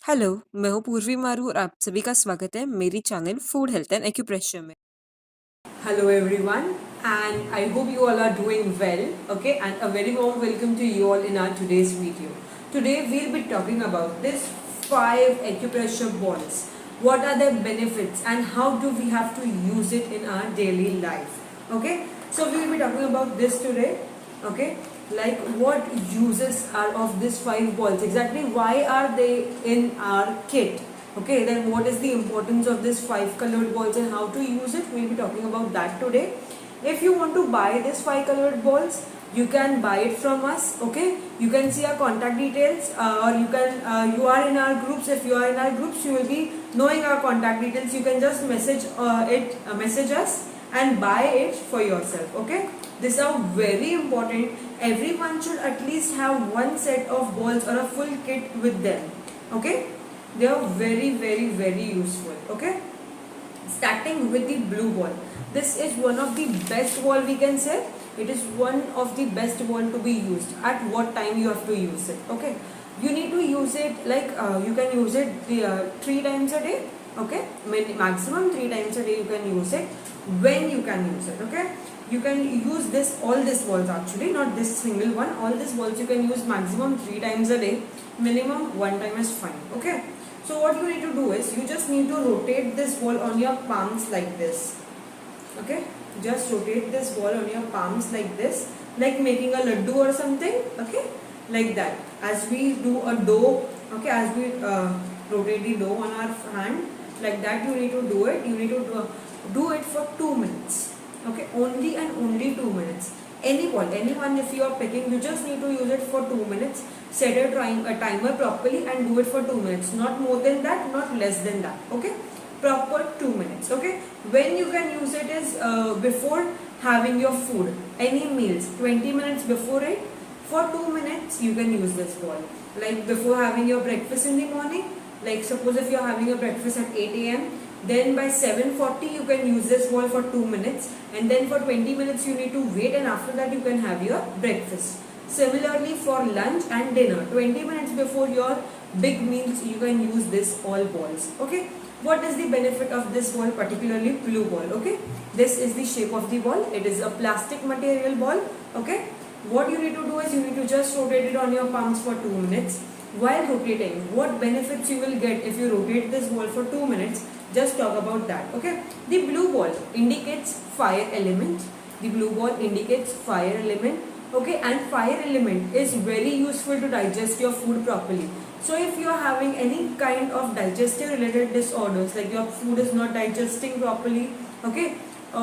Hello, मैं हूँ पूर्वी मारू और आप सभी का स्वागत है मेरी channel food health and acupressure में। Hello everyone, and I hope you all are doing well. Okay, and a very warm welcome to you all in our today's video. Today we'll be talking about this 5 acupressure balls. What are their benefits and how do we have to use it in our daily life? Okay, so we will be talking about this today. Okay, like what uses are of these 5 balls, exactly why are they in our kit? Okay, then what is the importance of this 5 colored balls and how to use it? We'll be talking about that today. If you want to buy this 5 colored balls, you can buy it from us. Okay, you can see our contact details, or you are in our groups. If you are in our groups, you will be knowing our contact details. You can just message us and buy it for yourself. Okay, these are very important. Everyone should at least have one set of balls or a full kit with them. Okay, they are very useful. Okay, starting with the blue ball. This is one of the best ball, we can say. It is one of the best ball to be used. At what time you have to use it? Okay, you need to use it like you can use it 3 times a day. Okay, maximum 3 times a day you can use it. When you can use it? Okay, you can use this all these balls, actually not this single one. All these balls you can use maximum 3 times a day. Minimum 1 time is fine. Okay, so what you need to do is you just need to rotate this ball on your palms like this. Okay, just rotate this ball on your palms like this, like making a laddu or something. Okay, like that. As we do a dough. Okay, as we rotate the dough on our hand, like that you need to do it. You need to do it for 2 minutes. Okay, only and only 2 minutes. Any ball, anyone, if you are picking, you just need to use it for 2 minutes. Set a timer properly and do it for 2 minutes. Not more than that, not less than that. Okay, proper 2 minutes. Okay, when you can use it is before having your food, any meals, 20 minutes before it. For 2 minutes you can use this ball. Like before having your breakfast in the morning, like suppose if you are having your breakfast at 8 a.m., then by 7:40 you can use this ball for 2 minutes, and then for 20 minutes you need to wait, and after that you can have your breakfast. Similarly for lunch and dinner, 20 minutes before your big meals you can use this all balls. Okay, what is the benefit of this ball, particularly blue ball? Okay, this is the shape of the ball. It is a plastic material ball. Okay, what you need to do is you need to just rotate it on your palms for 2 minutes. While rotating, what benefits you will get if you rotate this ball for 2 minutes, just talk about that. Okay, the blue ball indicates fire element. The blue ball indicates fire element. Okay, and fire element is very useful to digest your food properly. So if you are having any kind of digestive related disorders, like your food is not digesting properly, okay,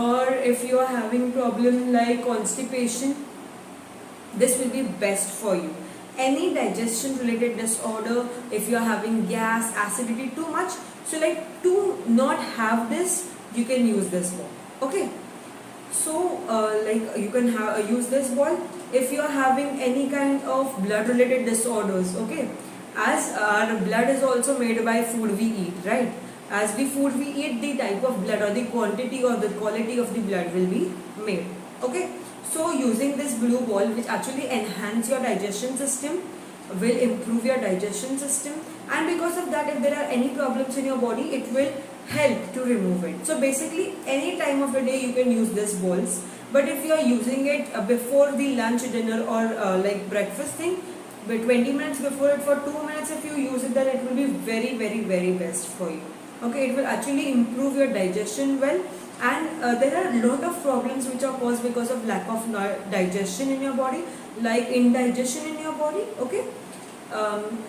or if you are having problem like constipation, this will be best for you. Any digestion related disorder, if you are having gas, acidity too much, so like to not have this, you can use this ball. Okay, so like you can use this ball if you are having any kind of blood related disorders. Okay, as our blood is also made by food we eat, right? As the food we eat, the type of blood or the quantity or the quality of the blood will be made. Okay, so using this blue ball, which actually enhance your digestion system, will improve your digestion system, and because of that, if there are any problems in your body, it will help to remove it. So basically any time of the day you can use this balls, but if you are using it before the lunch, dinner, or like breakfast thing, but 20 minutes before it for 2 minutes, if you use it, then it will be very best for you. Okay, it will actually improve your digestion well, and there are a lot of problems which are caused because of lack of digestion in your body, like indigestion in your body. Okay,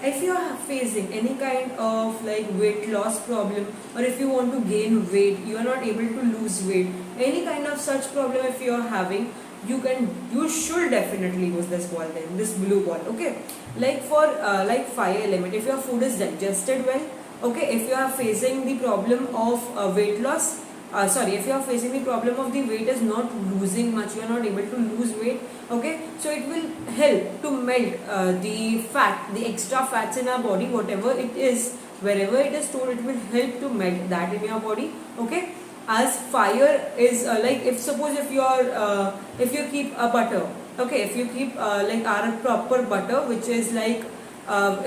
if you are facing any kind of like weight loss problem, or if you want to gain weight, you are not able to lose weight, any kind of such problem if you are having, you should definitely use this ball, then this blue ball. Okay, like for like fire element, if your food is digested well, okay, if you are facing the problem of weight loss, if you are facing the problem of the weight is not losing much, you are not able to lose weight. Okay, so it will help to melt the fat, the extra fats in our body, whatever it is, wherever it is stored, it will help to melt that in your body. Okay, as fire is like, if suppose if you are if you keep a butter, okay, if you keep like our proper butter, which is like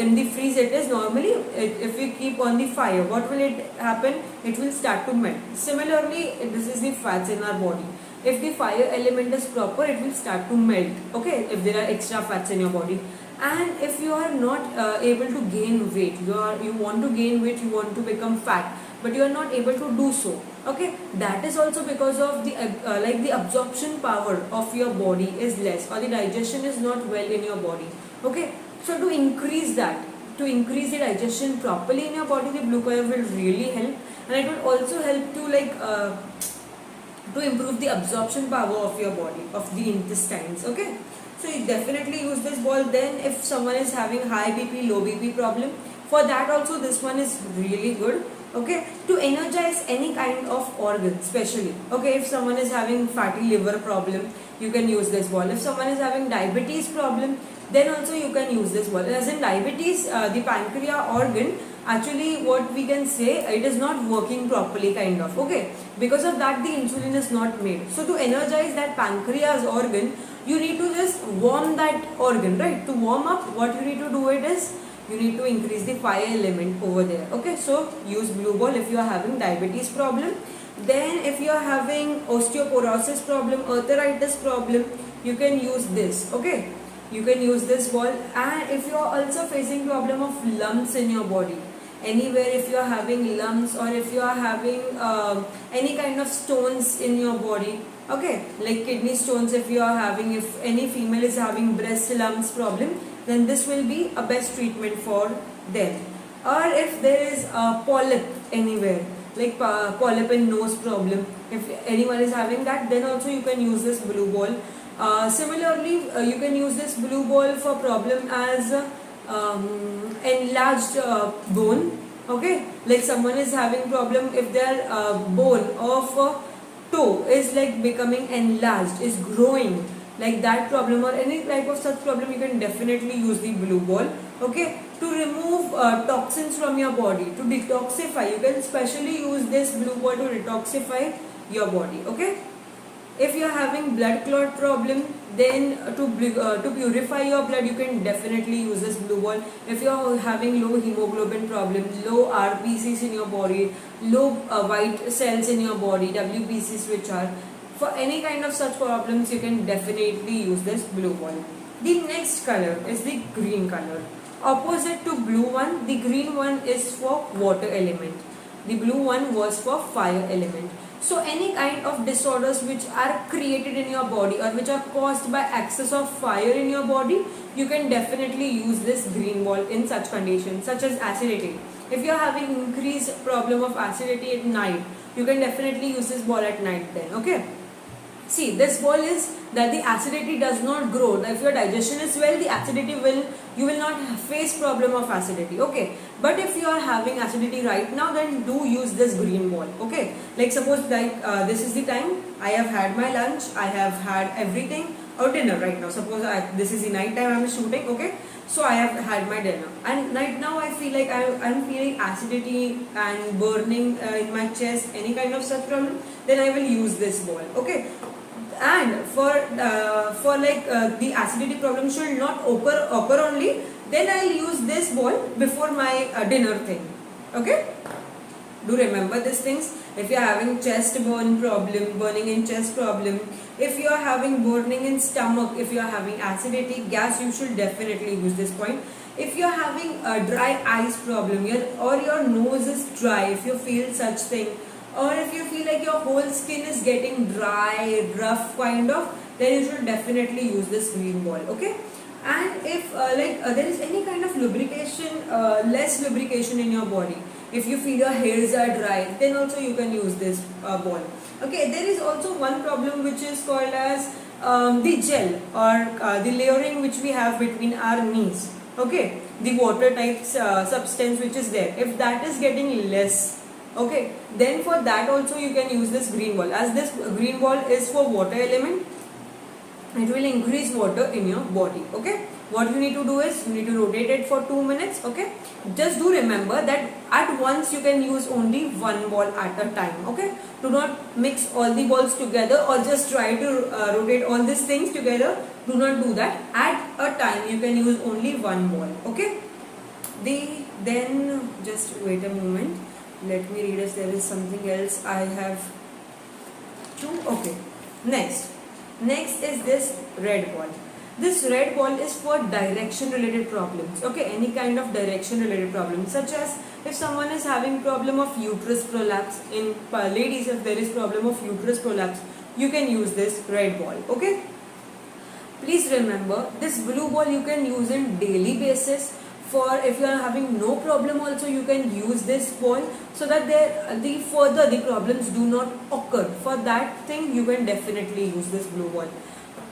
In the freeze it is normally, if we keep on the fire, what will it happen? It will start to melt. Similarly, this is the fats in our body. If the fire element is proper, it will start to melt. Okay, if there are extra fats in your body. And if you are not able to gain weight, you want to gain weight, you want to become fat, but you are not able to do so. Okay, that is also because of the like the absorption power of your body is less, or the digestion is not well in your body. Okay, so to increase that, to increase the digestion properly in your body, the blue color will really help, and it will also help to to improve the absorption power of your body, of the intestines. Okay, so you definitely use this ball. Then if someone is having high BP, low BP problem, for that also this one is really good. Okay, to energize any kind of organ, especially, okay, if someone is having fatty liver problem, you can use this ball. If someone is having diabetes problem, then also you can use this ball. As in diabetes, the pancreas organ, actually what we can say, it is not working properly, kind of. Okay, because of that the insulin is not made. So to energize that pancreas organ, you need to just warm that organ, right? To warm up, what you need to do it is, you need to increase the fire element over there. Okay, so use blue ball if you are having diabetes problem. Then if you are having osteoporosis problem, arthritis problem, you can use this. Okay, you can use this ball. And if you are also facing problem of lumps in your body, anywhere, if you are having lumps, or if you are having any kind of stones in your body, okay, like kidney stones, if you are having, if any female is having breast lumps problem, then this will be a best treatment for them. Or if there is a polyp anywhere, like polyp in nose problem, if anyone is having that, then also you can use this blue ball. Similarly, you can use this blue ball for problem as enlarged bone. Okay, like someone is having problem if their bone of toe is like becoming enlarged, is growing, like that problem, or any type of such problem, you can definitely use the blue ball. Okay, to remove toxins from your body, to detoxify, you can specially use this blue ball to detoxify your body. Okay, if you are having blood clot problem, then to purify your blood, you can definitely use this blue ball. If you are having low hemoglobin problem, low RBCs in your body, low white cells in your body, WBCs, which are, for any kind of such problems, you can definitely use this blue ball. The next color is the green color. Opposite to blue one, the green one is for water element. The blue one was for fire element. So any kind of disorders which are created in your body, or which are caused by excess of fire in your body, you can definitely use this green ball in such conditions, such as acidity. If you are having increased problem of acidity at night, you can definitely use this ball at night then. Okay, see, this ball is that the acidity does not grow. If your digestion is well, the acidity will, you will not face problem of acidity. Okay, but if you are having acidity right now, then do use this green ball. Okay, like suppose like this is the time I have had my lunch, I have had everything, or dinner right now. Suppose this is the night time I am shooting. Okay, so I have had my dinner, and right now I feel like I am feeling acidity and burning in my chest, any kind of such problem, then I will use this ball. Okay, and for the acidity problem should not occur only, then I will use this ball before my dinner thing. Okay, do remember these things. If you are having chest burn problem, burning in chest problem, if you are having burning in stomach, if you are having acidity, gas, you should definitely use this point. If you are having a dry eyes problem, or your nose is dry, if you feel such thing, or if you feel like your whole skin is getting dry, rough kind of, then you should definitely use this green ball. Okay, and if there is any kind of lubrication, less lubrication in your body, if you feel your hairs are dry, then also you can use this ball. Okay, there is also one problem which is called as the gel, or the layering which we have between our knees. Okay, the water type substance which is there, if that is getting less, okay, then for that also you can use this green ball. As this green ball is for water element, it will increase water in your body. Okay, what you need to do is, you need to rotate it for 2 minutes. Okay, just do remember that at once you can use only one ball at a time. Okay, do not mix all the balls together, or just try to rotate all these things together. Do not do that. At a time you can use only one ball. Okay, Then just wait a moment. Let me read if there is something else I have to. Okay. Next is this red ball. This red ball is for direction related problems. Okay, any kind of direction related problems, such as if someone is having problem of uterus prolapse, in ladies, if there is problem of uterus prolapse, you can use this red ball. Okay, please remember this blue ball you can use in daily basis. For if you are having no problem also, you can use this ball, so that the problems do not occur. For that thing you can definitely use this blue ball.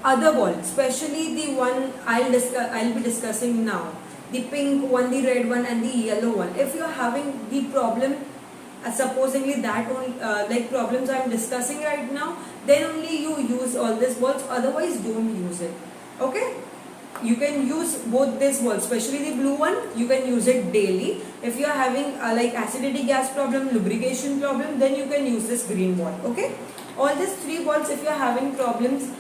Other ball, especially the one I'll be discussing now, the pink one, the red one, and the yellow one. If you are having the problem, supposingly that only like problems I am discussing right now, then only you use all these balls. Otherwise, don't use it. Okay. You can use both these balls, especially the blue one. You can use it daily. If you are having like acidity, gas problem, lubrication problem, then you can use this green ball. Okay. All these three balls, if you are having problems,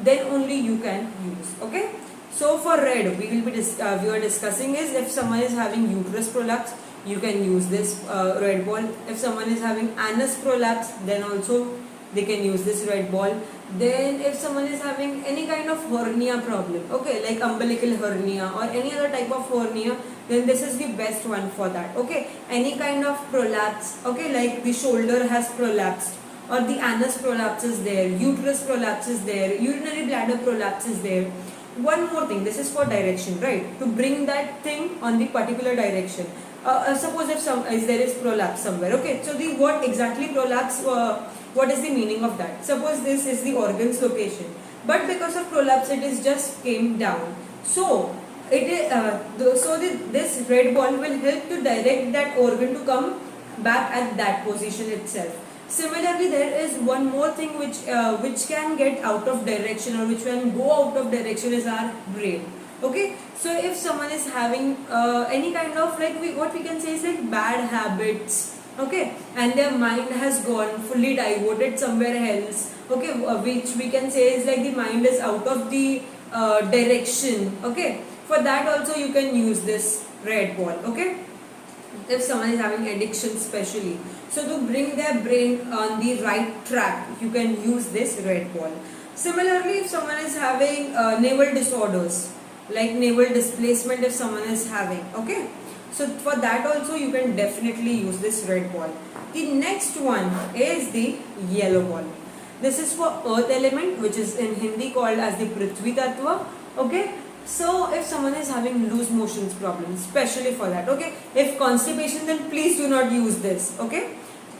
then only you can use. Okay. So for red, we are discussing is if someone is having uterus prolapse, you can use this red ball. If someone is having anus prolapse, then also they can use this red ball. Then if someone is having any kind of hernia problem, okay, like umbilical hernia or any other type of hernia, then this is the best one for that. Okay, any kind of prolapse, okay, like the shoulder has prolapsed or the anus prolapse is there, uterus prolapse is there, urinary bladder prolapse is there. One more thing, this is for direction, right? To bring that thing on the particular direction. Suppose if there is prolapse somewhere, okay, so the what exactly prolapse, what is the meaning of that? Suppose this is the organ's location, but because of prolapse it is just came down. So this red ball will help to direct that organ to come back at that position itself. Similarly, there is one more thing which can get out of direction or which can go out of direction is our brain. Okay, so if someone is having any kind of like what we can say is like bad habits, okay, and their mind has gone fully diverted somewhere else, okay, which we can say is like the mind is out of the direction. Okay, for that also you can use this red ball. Okay, if someone is having addiction especially, so to bring their brain on the right track, you can use this red ball. Similarly, if someone is having naval disorders, like naval displacement, if someone is having, okay, so for that also you can definitely use this red ball. The next one is the yellow ball. This is for earth element, which is in Hindi called as the Prithvi Tattva. Okay, so if someone is having loose motions problem, especially for that, okay, if constipation, then please do not use this. Okay,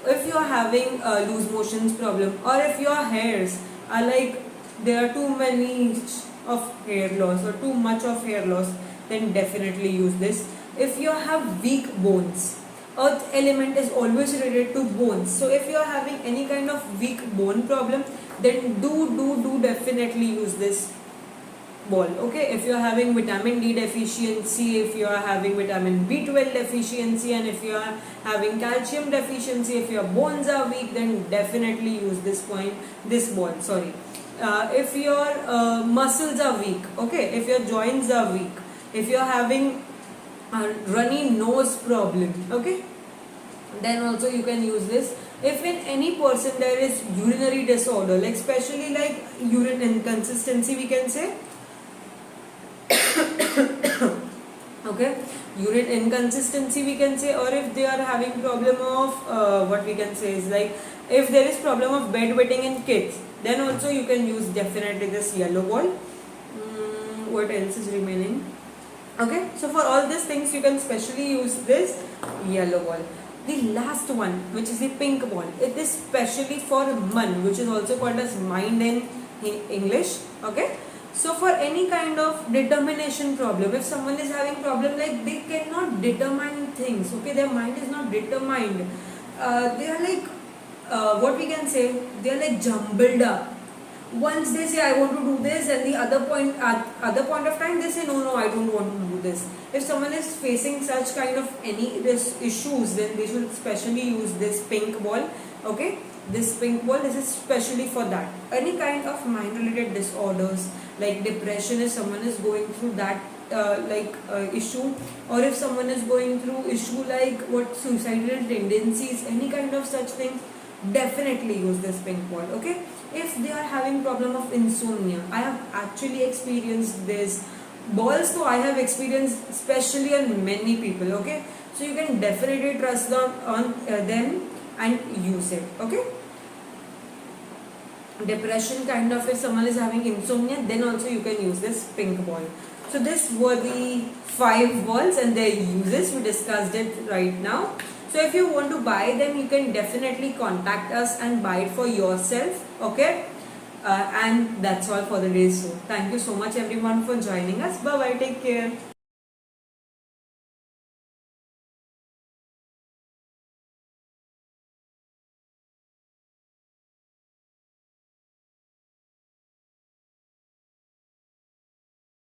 if you are having loose motions problem, or if your hairs are like there are too many of hair loss or too much of hair loss, then definitely use this. If you have weak bones, earth element is always related to bones, so if you are having any kind of weak bone problem, then do definitely use this ball. Okay, if you are having vitamin D deficiency, if you are having vitamin B12 deficiency, and if you are having calcium deficiency, if your bones are weak, then definitely use this ball, sorry. If your muscles are weak, okay, if your joints are weak, if you are having a runny nose problem, okay, then also you can use this. If in any person there is urinary disorder, like especially like urine inconsistency, we can say okay, urine inconsistency we can say, or if they are having problem of what we can say is like if there is problem of bedwetting in kids, then also you can use definitely this yellow ball. What else is remaining? Okay, so for all these things you can specially use this yellow ball. The last one, which is the pink ball, it is specially for man, which is also called as mind in English. Okay, so for any kind of determination problem, if someone is having problem like they cannot determine things, okay, their mind is not determined, they are like what we can say, they are like jumbled up. Once they say I want to do this, and the other point of time they say no, I don't want to do this. If someone is facing such kind of any issues, then they should specially use this pink ball. Okay, this pink ball, this is specially for that. Any kind of mind related disorders like depression, if someone is going through that issue, or if someone is going through issue like what suicidal tendencies, any kind of such thing, definitely use this pink ball. Okay, if they are having problem of insomnia, I have actually experienced this balls, so I have experienced especially on many people. Okay, so you can definitely trust them and use it. Okay, depression kind of, if someone is having insomnia, then also you can use this pink ball. So this were the 5 balls and their uses. We discussed it right now. So if you want to buy them, you can definitely contact us and buy it for yourself. Okay, and that's all for the day. So thank you so much everyone for joining us. Bye bye, take care.